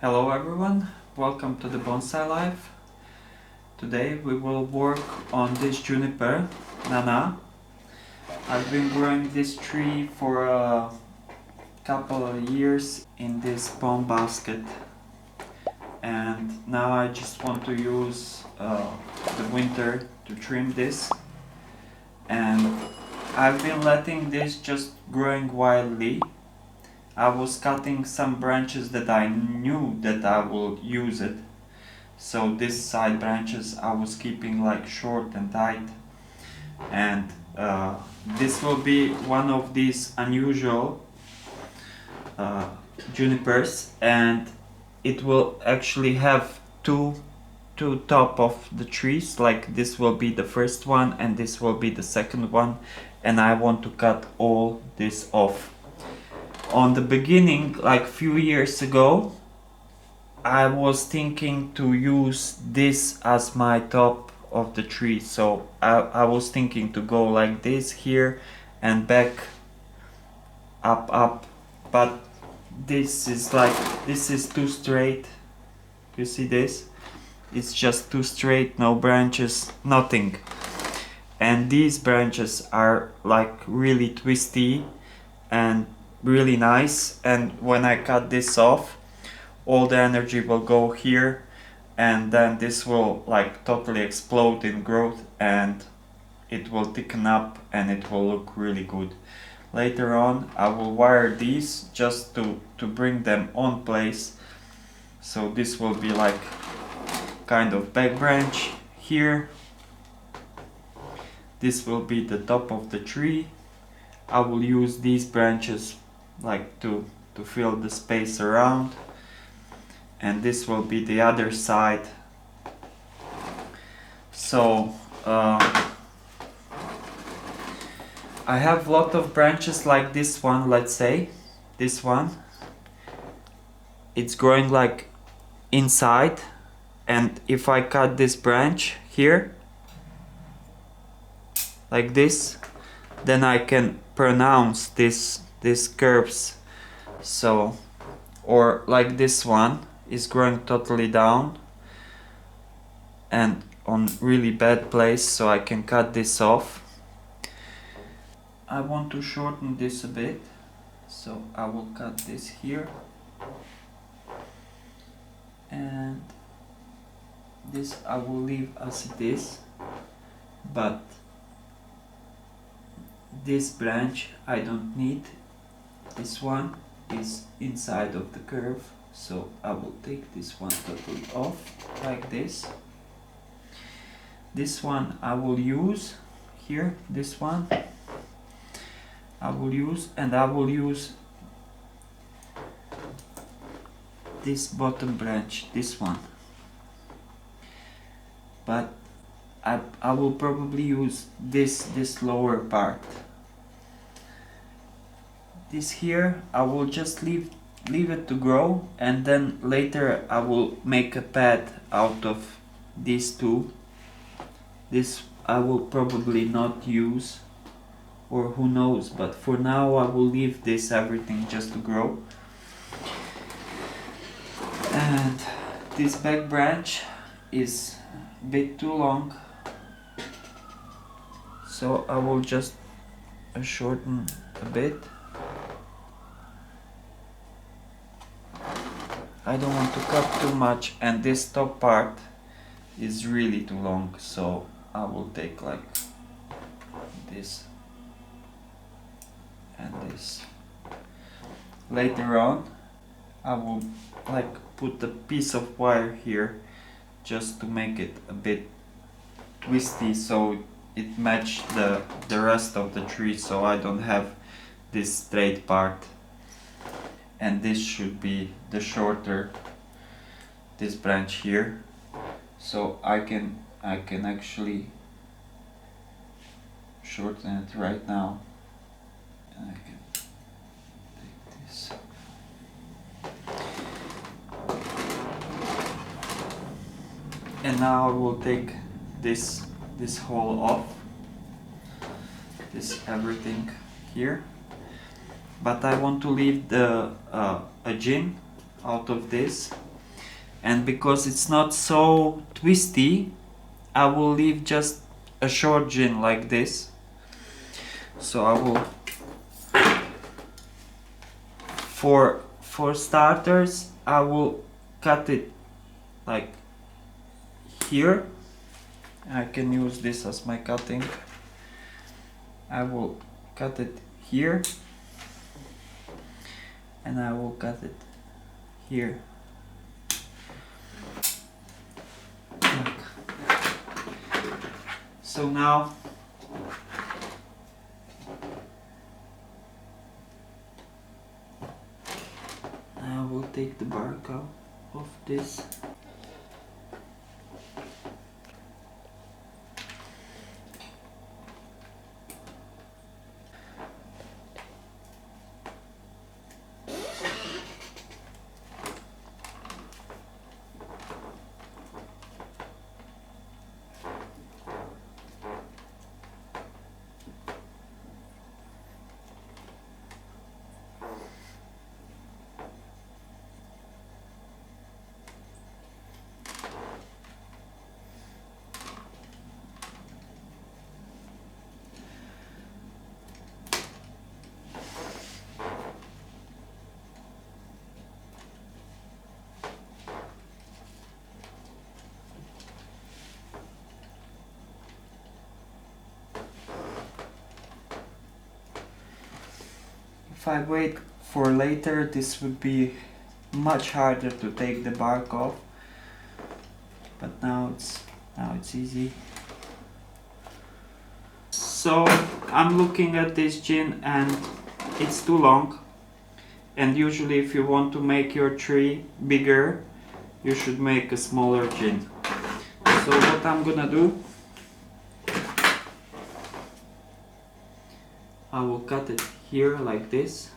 Hello everyone, welcome to the Bonsai Life. Today we will work on this juniper, Nana. I've been growing this tree for a couple of years in this palm basket, and now I just want to use the winter to trim this, and I've been letting this just growing wildly. I was cutting some branches that I knew that I will use it. So this side branches I was keeping like short and tight. And this will be one of these unusual junipers, and it will actually have two top of the trees. Like this will be the first one and this will be the second one, and I want to cut all this off. On the beginning, like few years ago, I was thinking to use this as my top of the tree. So I was thinking to go like this here and back up, but this is too straight. You see this? It's just too straight, no branches, nothing. And these branches are like really twisty and really nice, and when I cut this off, all the energy will go here, and then this will like totally explode in growth, and it will thicken up and it will look really good. Later on I will wire these just to bring them on place. So this will be like kind of back branch here. This will be the top of the tree. I will use these branches like to fill the space around, and this will be the other side. So I have a lot of branches like this one. Let's say this one, it's growing like inside, and if I cut this branch here like this, then I can pronounce these curves. So, or like this one is growing totally down and on really bad place, so I can cut this off. I want to shorten this a bit, so I will cut this here, and this I will leave as it is, but this branch I don't need. This one is inside of the curve, so I will take this one totally off like this. This one I will use here, this one I will use, and I will use this bottom branch, this one, but I will probably use this lower part. This here I will just leave it to grow, and then later I will make a pad out of these two. This I will probably not use, or who knows, but for now I will leave this everything just to grow. And this back branch is a bit too long, so I will just shorten a bit. I don't want to cut too much, and this top part is really too long, so I will take like this and this. Later on I will like put a piece of wire here just to make it a bit twisty, so it matches the rest of the tree, so I don't have this straight part. And this should be the shorter, this branch here, so I can actually shorten it right now, and I can take this. And now I will take this hole off, this everything here. But I want to leave a jhin out of this, and because it's not so twisty, I will leave just a short jhin like this. So I will, for starters, I will cut it like here. I can use this as my cutting. I will cut it here, and I will cut it here. So now I will take the bark out of this. If I wait for later, this would be much harder to take the bark off, but now it's easy. So I'm looking at this jhin and it's too long, and usually if you want to make your tree bigger, you should make a smaller jhin. So what I'm gonna do, I will cut it here like this.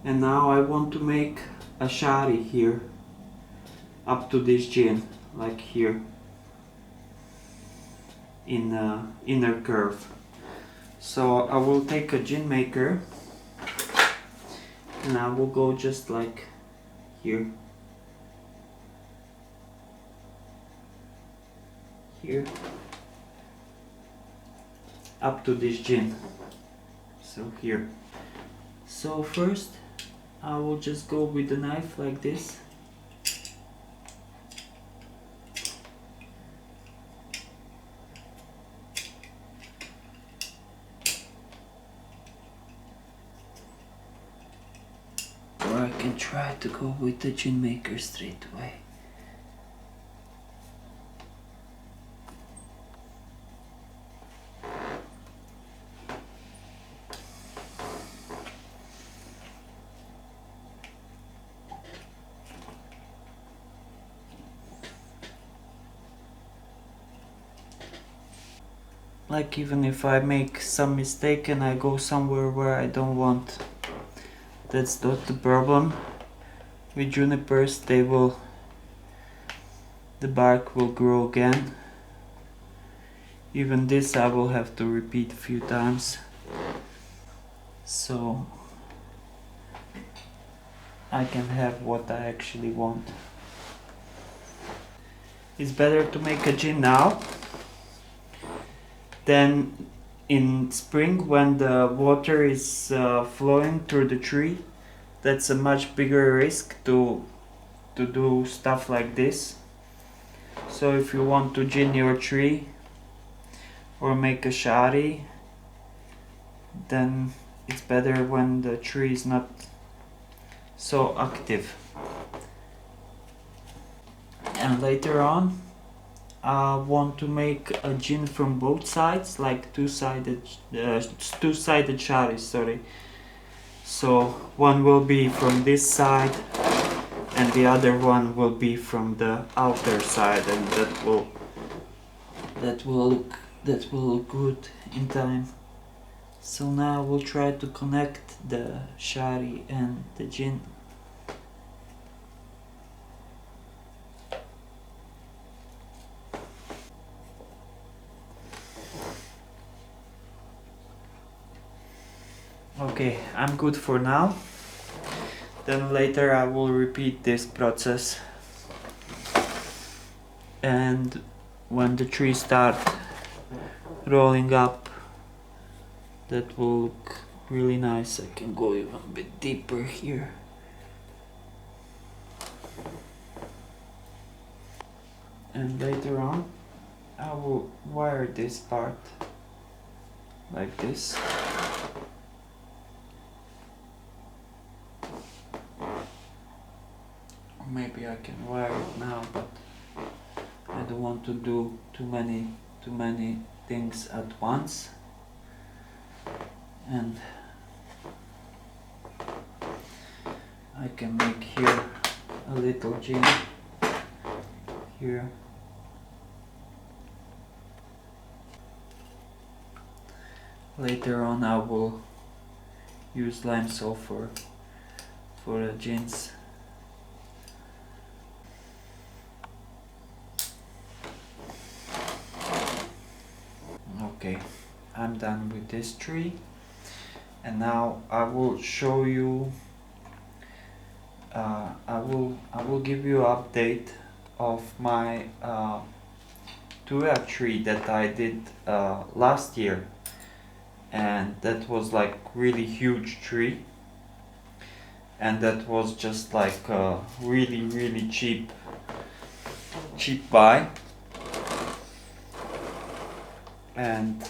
And now I want to make a shari here, up to this jhin, like here, in the inner curve. So I will take a jhin maker, and I will go just like here, here, up to this jhin, so here. So first I will just go with the knife like this. Or I can try to go with the jhin maker straight away. Like, even if I make some mistake and I go somewhere where I don't want, that's not the problem. With junipers, the bark will grow again. Even this I will have to repeat a few times, so I can have what I actually want. It's better to make a jhin now than in spring when the water is flowing through the tree. That's a much bigger risk to do stuff like this. So if you want to jhin your tree or make a shari, then it's better when the tree is not so active. And later on I want to make a jhin from both sides, like two-sided shari, sorry. So one will be from this side and the other one will be from the outer side, and that will look good in time. So now we'll try to connect the shari and the jhin. Okay, I'm good for now. Then later I will repeat this process, and when the tree start rolling up, that will look really nice. I can go even a bit deeper here. And later on I will wire this part like this. Maybe I can wire it now, but I don't want to do too many things at once. And I can make here a little jhin here. Later on I will use lime sulfur for the jins. Okay, I'm done with this tree, and now I will show you. I will give you an update of my tuya tree that I did last year, and that was like really huge tree, and that was just like a really cheap buy. And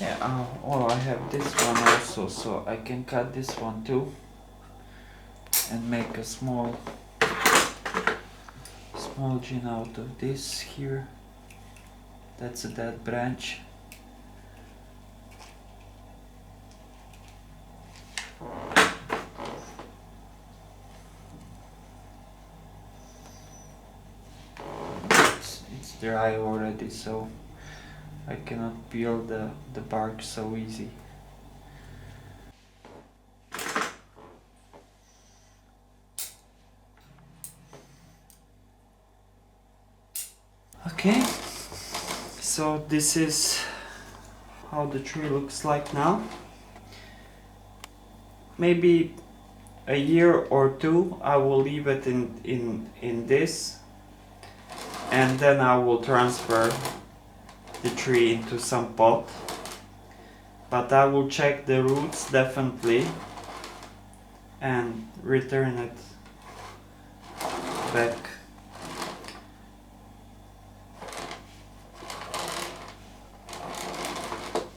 yeah, oh, I have this one also, so I can cut this one too and make a small jhin out of this here. That's a dead branch. It's dry already, so I cannot peel the bark so easy. Okay, so this is how the tree looks like now. Maybe a year or two I will leave it in this, and then I will transfer the tree into some pot, but I will check the roots definitely and return it back.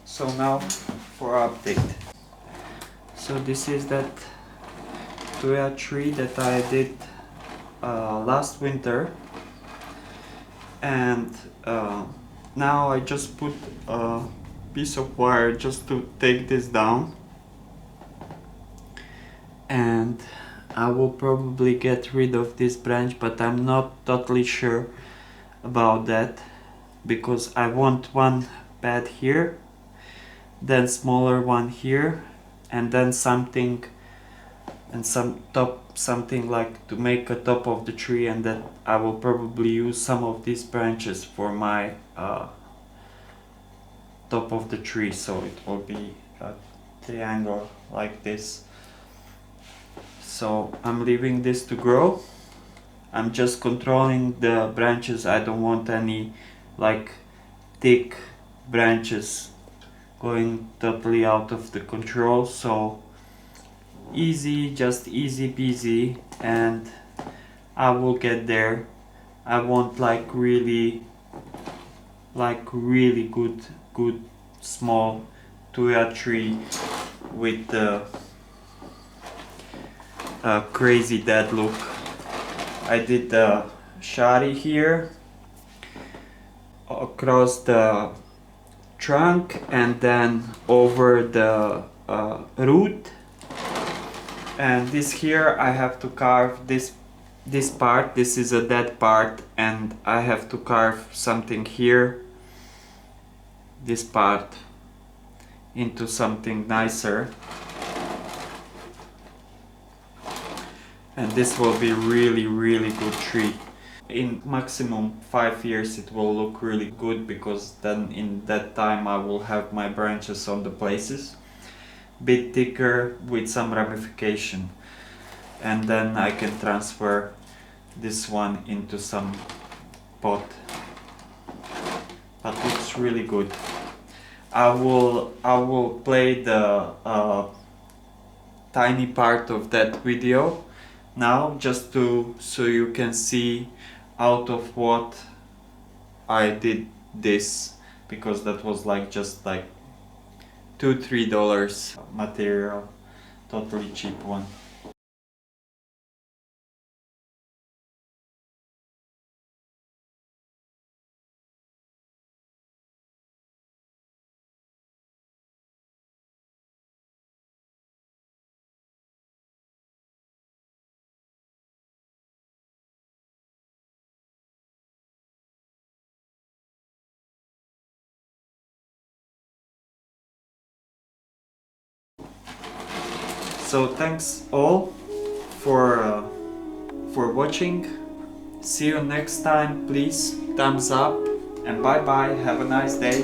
So now for update. So this is that tuya tree that I did last winter, and now I just put a piece of wire just to take this down, and I will probably get rid of this branch, but I'm not totally sure about that, because I want one bed here, then smaller one here, and then something like to make a top of the tree, and that I will probably use some of these branches for my top of the tree, so it will be a triangle like this. So I'm leaving this to grow. I'm just controlling the branches. I don't want any like thick branches going totally out of the control, so just easy peasy, and I will get there. I want like really like really good small tuya tree with the crazy dead look. I did the shari here across the trunk and then over the root, and this here I have to carve this part. This is a dead part and I have to carve something here, this part, into something nicer, and this will be really good tree. In maximum 5 years it will look really good, because then in that time I will have my branches on the places bit thicker with some ramification, and then I can transfer this one into some pot. But looks really good. I will play the tiny part of that video now, just so you can see out of what I did this, because that was like just like $2-3 material, totally cheap one. So thanks all for watching. See you next time. Please thumbs up and bye bye. Have a nice day.